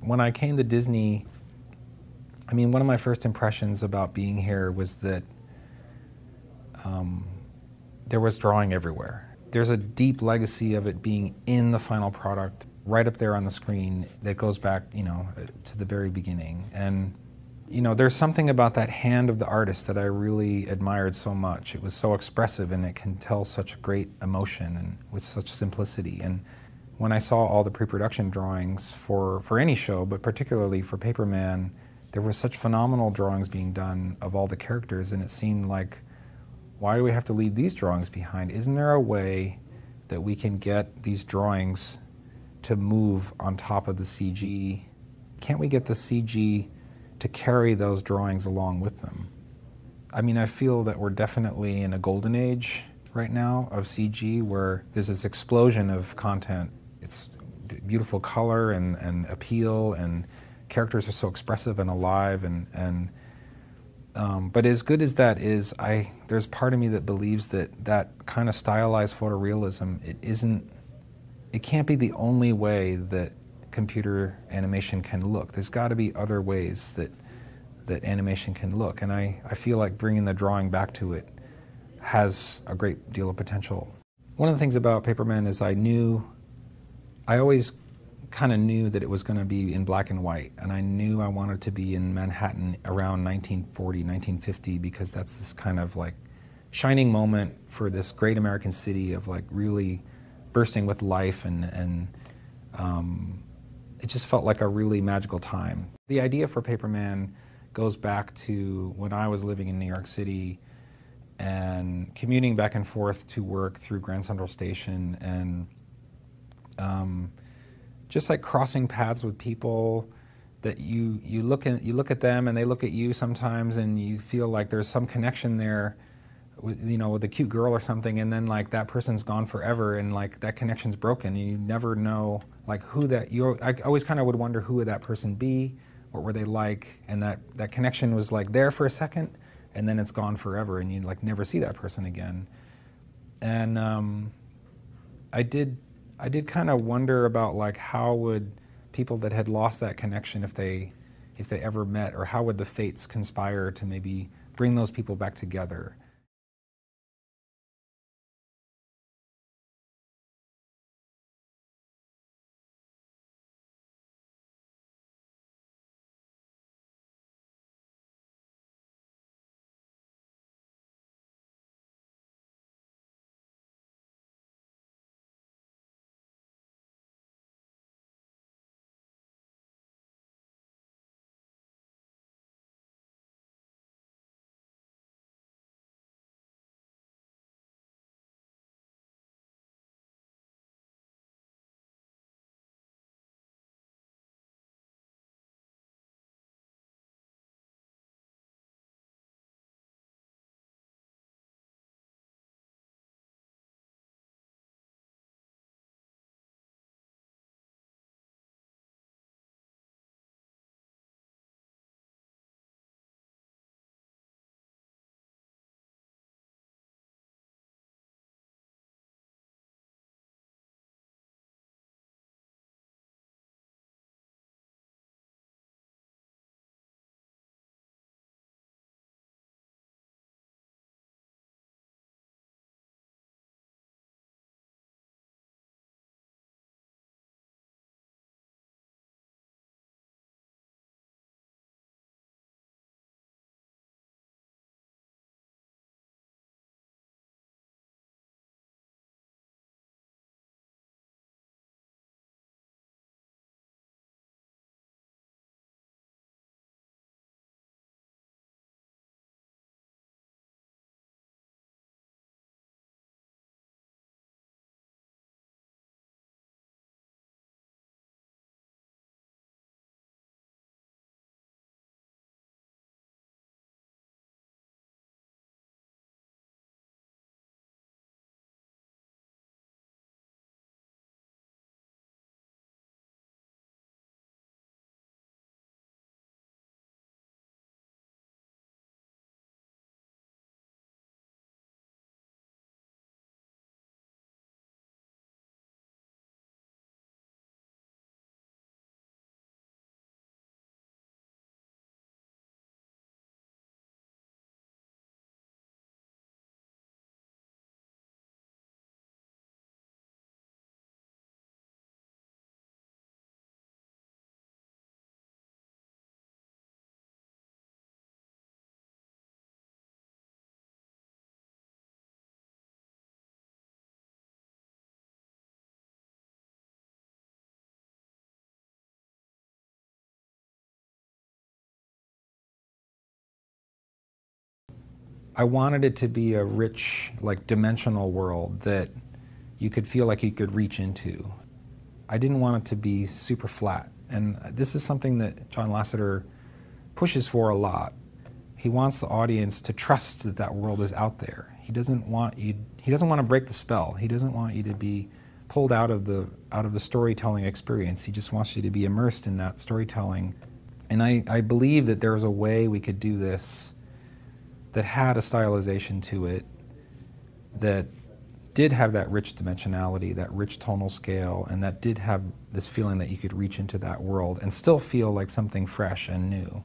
When I came to Disney, I mean, one of my first impressions about being here was that there was drawing everywhere. There's a deep legacy of it being in the final product, right up there on the screen, that goes back, to the very beginning. And, there's something about that hand of the artist that I really admired so much. It was so expressive, and it can tell such great emotion and with such simplicity. And when I saw all the pre-production drawings for any show, but particularly for Paperman, there were such phenomenal drawings being done of all the characters, and it seemed like, why do we have to leave these drawings behind? Isn't there a way that we can get these drawings to move on top of the CG? Can't we get the CG to carry those drawings along with them? I mean, I feel that we're definitely in a golden age right now of CG, where there's this explosion of content. It's beautiful color and appeal, and characters are so expressive and alive, but as good as that is, there's part of me that believes that kind of stylized photorealism, it can't be the only way that computer animation can look. There's got to be other ways that animation can look, and I feel like bringing the drawing back to it has a great deal of potential. One of the things about Paperman is I always kind of knew that it was going to be in black and white, and I knew I wanted to be in Manhattan around 1940, 1950, because that's this kind of like shining moment for this great American city of like really bursting with life, and it just felt like a really magical time. The idea for Paperman goes back to when I was living in New York City and commuting back and forth to work through Grand Central Station, and just like crossing paths with people that you look at them and they look at you sometimes, and you feel like there's some connection there with a cute girl or something, and then like that person's gone forever, and like that connection's broken, and you never know like who I always kind of would wonder, who would that person be, what were they like, and that connection was like there for a second, and then it's gone forever, and you like never see that person again. And I did kind of wonder about like how would people that had lost that connection, if they ever met, or how would the fates conspire to maybe bring those people back together. I wanted it to be a rich, like, dimensional world that you could feel like you could reach into. I didn't want it to be super flat, and this is something that John Lasseter pushes for a lot. He wants the audience to trust that that world is out there. He doesn't want to break the spell. He doesn't want you to be pulled out of the storytelling experience. He just wants you to be immersed in that storytelling. And I believe that there was a way we could do this that had a stylization to it, that did have that rich dimensionality, that rich tonal scale, and that did have this feeling that you could reach into that world and still feel like something fresh and new.